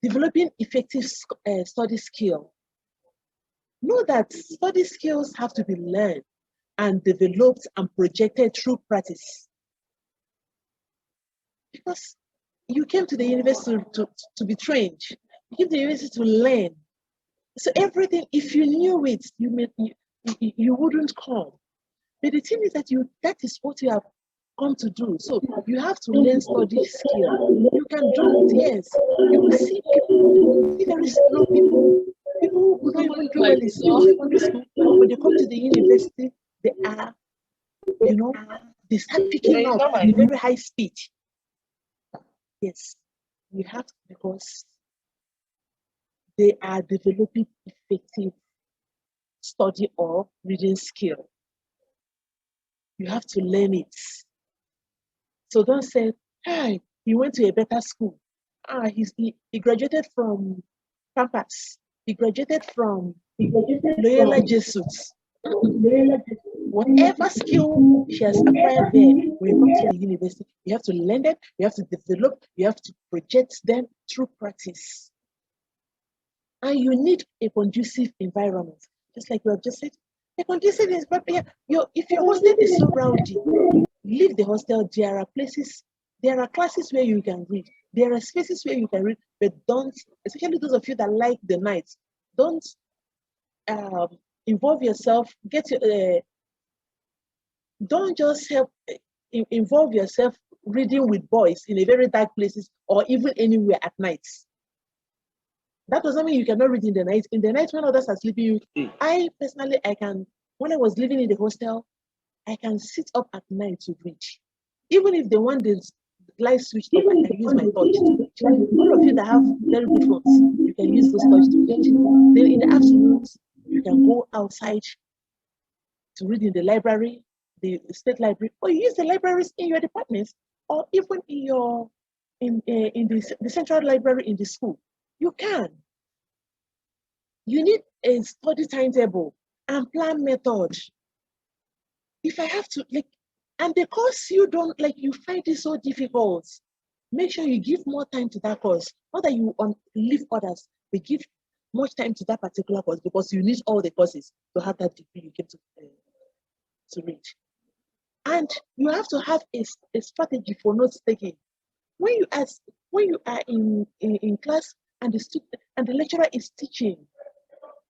Developing effective study skill. Know that study skills have to be learned and developed and projected through practice. Because you came to the university to be trained. You came to the university to learn. So everything, if you knew it, you wouldn't come. But the thing is that that is what you have come to do. So you have to learn study skill. You can do it, yes. You will see people, see very slow people who don't even do well in secondary school, but when they come to the university, they are, they start picking up at a very high speed. Yes, you have to, because they are developing effective study or reading skill. You have to learn it. So don't say, hey, he went to a better school. He graduated from campus. He graduated from Loyola Jesuits. Whatever skill she has acquired there, when you come to the university, you have to learn them, you have to develop, you have to project them through practice. And you need a conducive environment. Just like we have just said, a conducive environment. If your hostel is so rowdy, leave the hostel. There are classes where you can read. There are spaces where you can read, but don't, especially those of you that like the night, don't involve yourself, don't just involve yourself reading with boys in a very dark places or even anywhere at night. That doesn't mean you cannot read in the night. In the night when others are sleeping, I personally, when I was living in the hostel, I can sit up at night to read. Even if they want the light switched off, I can use my torch to read. All of you that have very good phones, you can use those torch to read. Then in the afternoons, you can go outside to read in the library, the state library, or you use the libraries in your departments, or even in the central library in the school. You can. You need a study timetable and plan method. If I have to, and because you find it so difficult, make sure you give more time to that course. Not that you leave others, but give much time to that particular course, because you need all the courses to have that degree you came to read. And you have to have a strategy for note taking. When you are in class and the lecturer is teaching,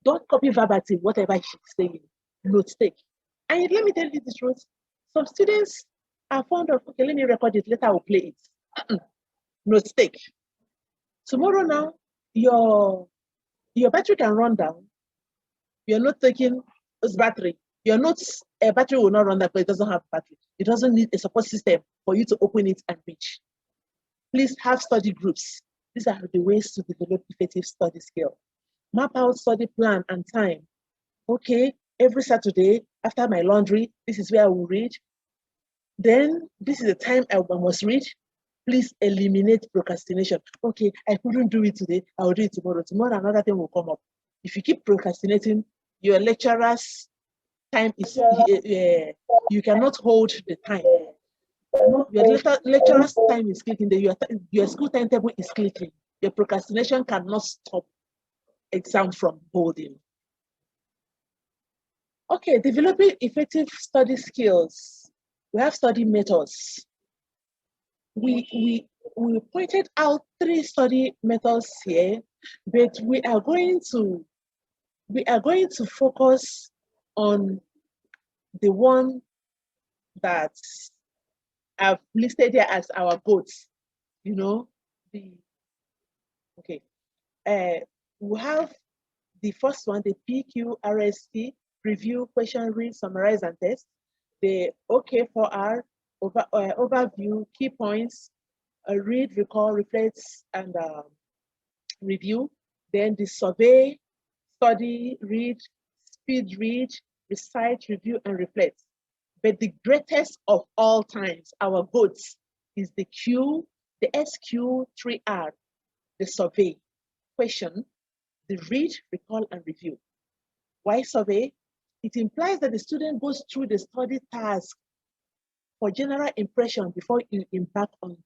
don't copy verbatim whatever she's saying. Note take. And let me tell you the truth. Some students are fond of, okay, let me record it, later I'll play it. Note take. Tomorrow now, your battery can run down. You're not taking this battery. Your notes, a battery will not run that, but it doesn't have battery. It doesn't need a support system for you to open it and reach. Please have study groups. These are the ways to develop effective study skill. Map out study plan and time. Okay, every Saturday after my laundry, this is where I will read. Then this is the time I must read. Please eliminate procrastination. Okay, I couldn't do it today. I will do it tomorrow. Tomorrow another thing will come up. If you keep procrastinating, your lecturer's time is, you cannot hold the time. Your lecturer's time is clicking, your school timetable is clicking. Your procrastination cannot stop exam from holding. Okay, developing effective study skills. We have study methods. We pointed out 3 study methods here, but we are going to focus on the one that I've listed here as our goals. Okay. We have the first one, the PQRST, review, question, read, summarize, and test. The OK4R, overview, key points, read, recall, reflect, and review. Then the survey, study, read, speed read, recite, review, and reflect. But the greatest of all times, our goals, is the SQ3R, the survey, question, the read, recall, and review. Why survey? It implies that the student goes through the study task for general impression before you embark on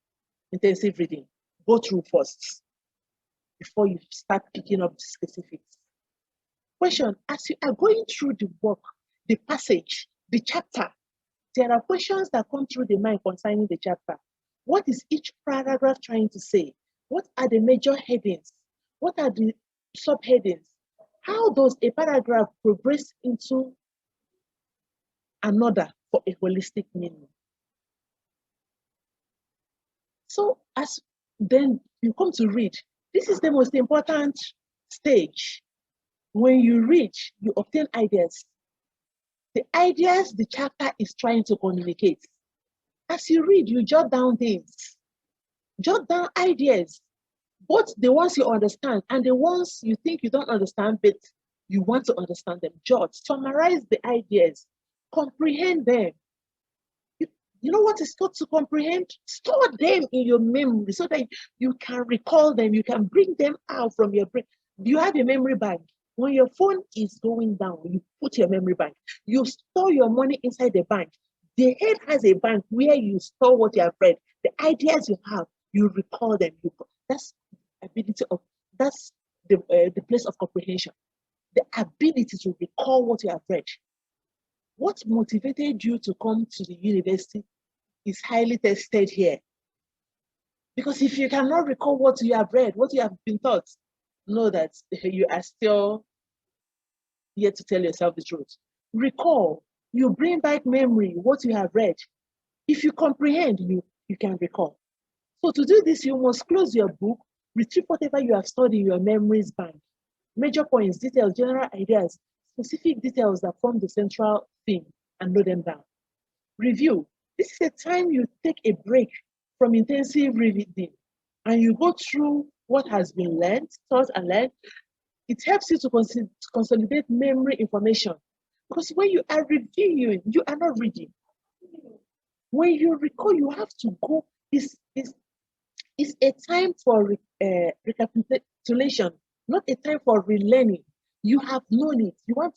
intensive reading. Go through first. before you start picking up specifics. Question, as you are going through the work, the passage, the chapter, there are questions that come through the mind concerning the chapter. What is each paragraph trying to say? What are the major headings? What are the subheadings? How does a paragraph progress into another for a holistic meaning? So as then you come to read, this is the most important stage. When you read, you obtain ideas. The ideas the chapter is trying to communicate. As you read, you jot down things, jot down ideas, both the ones you understand and the ones you think you don't understand, but you want to understand them. Jot, summarize the ideas, comprehend them. You know what is taught to comprehend? Store them in your memory so that you can recall them, you can bring them out from your brain. You have a memory bank. When your phone is going down, you put your memory bank. You store your money inside the bank. The head has a bank where you store what you have read. The ideas you have, you recall them. That's ability of, that's the place of comprehension. The ability to recall what you have read. What motivated you to come to the university is highly tested here. Because if you cannot recall what you have read, what you have been taught, know that you are still yet to tell yourself the truth. Recall, you bring back memory, what you have read. If you comprehend, you can recall. So to do this, you must close your book, retrieve whatever you have stored in your memories bank. Major points, details, general ideas, specific details that form the central theme, and note them down. Review. This is a time you take a break from intensive reading and you go through what has been learned, taught and learned. It helps you to consolidate memory information. Because when you are reviewing, you are not reading. When you recall, you have to go. It's a time for recapitulation, not a time for relearning. You have known it. You want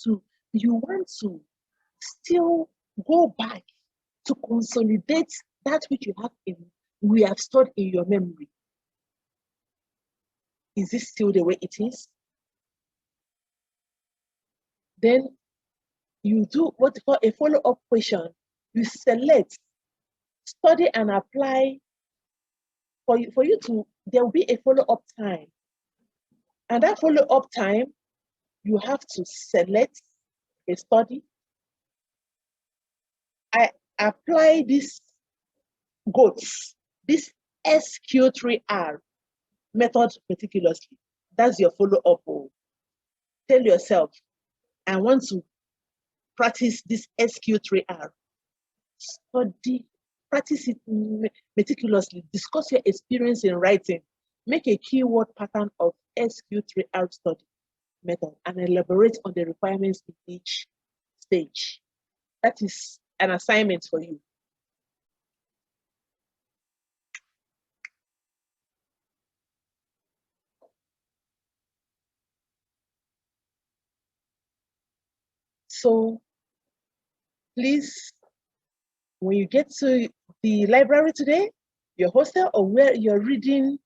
to still go back to consolidate that which we have stored in your memory. Is this still the way it is? Then you do what for a follow-up question. You select, study and apply. For you to, there will be a follow-up time. And that follow-up time, you have to select a study. I apply this GOATS, this SQ3R method meticulously. That's your follow-up. Tell yourself, I want to practice this SQ3R. Study, practice it meticulously. Discuss your experience in writing. Make a keyword pattern of SQ3R study method and elaborate on the requirements in each stage. That is an assignment for you. So please, when you get to the library today, your hostel or where you're reading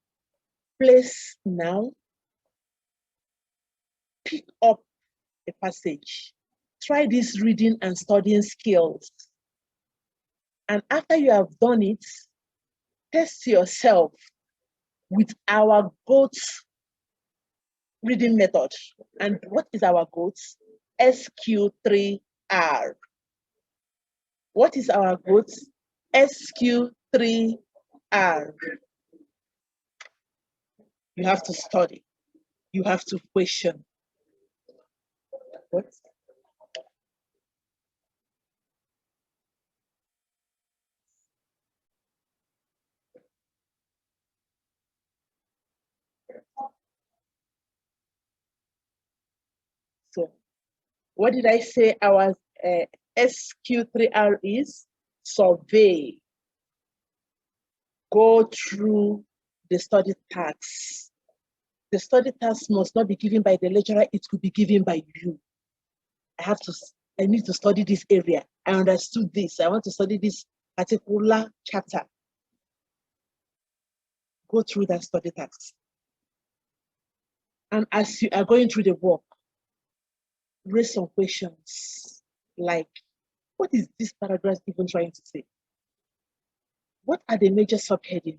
place now, pick up a passage. Try these reading and studying skills. And after you have done it, test yourself with our GOATS reading method. And what is our GOATS? SQ3R. What is our GOATS? SQ3R. You have to study. You have to question. What? So, what did I say our SQ3R is? Survey. Go through the study tasks. The study task must not be given by the lecturer, it could be given by you. I need to study this area. I understood this. I want to study this particular chapter. Go through that study task. And as you are going through the work, raise some questions like, what is this paragraph even trying to say? What are the major subheadings?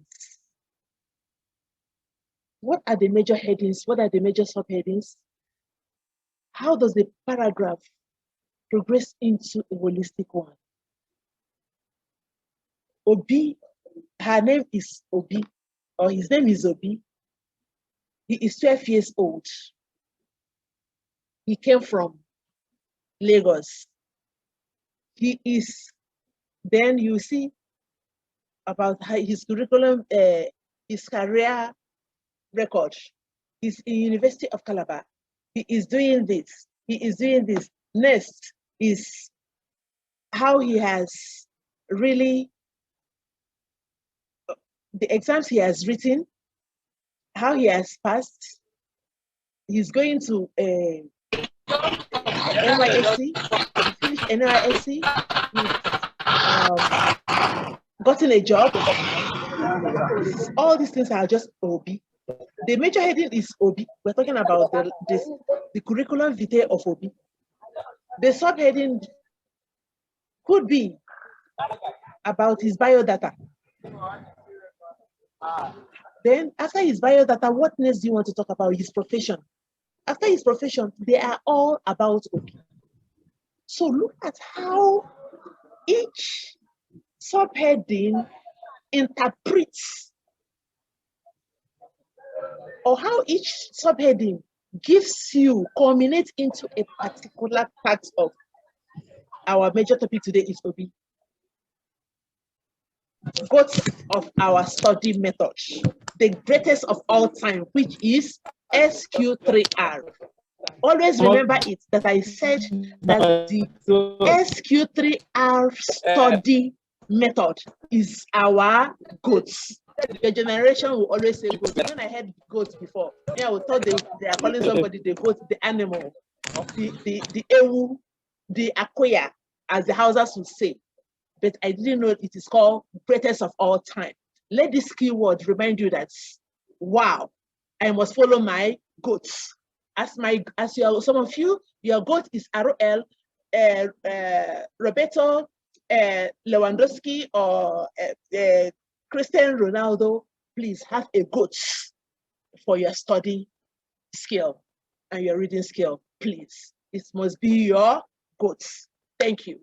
What are the major headings? What are the major subheadings? How does the paragraph progress into a holistic one? Obi, her name is Obi, or his name is Obi. He is 12 years old. He came from Lagos. He is, then you see about his curriculum, his career record. He's in University of Calabar. He is doing this. He is doing this. Next is how he has really, the exams he has written, how he has passed. He's going to NYSC. He finished NYSC. He's gotten a job. All these things are just Obi. The major heading is Obi. We're talking about the curriculum vitae of Obi. The subheading could be about his biodata. Then after his biodata, what next do you want to talk about? His profession. After his profession, they are all about Obi. So look at how each subheading interprets, or how each subheading gives you, culminates into a particular part of our major topic today is Obi. Goats of our study method, the greatest of all time, which is SQ3R. Always remember it, that I said that the SQ3R study method is our goats. The generation will always say goats. When I heard goats before, yeah, I thought they are calling somebody the goat, the animal, of the ewu, the akoya, as the Hausas would say. But I didn't know it is called greatest of all time. Let this keyword remind you that, wow, I must follow my goats. Some of you, your goat is RL, Roberto Lewandowski, or Cristiano Ronaldo. Please have a goat for your study skill and your reading skill. Please, it must be your goats. Thank you.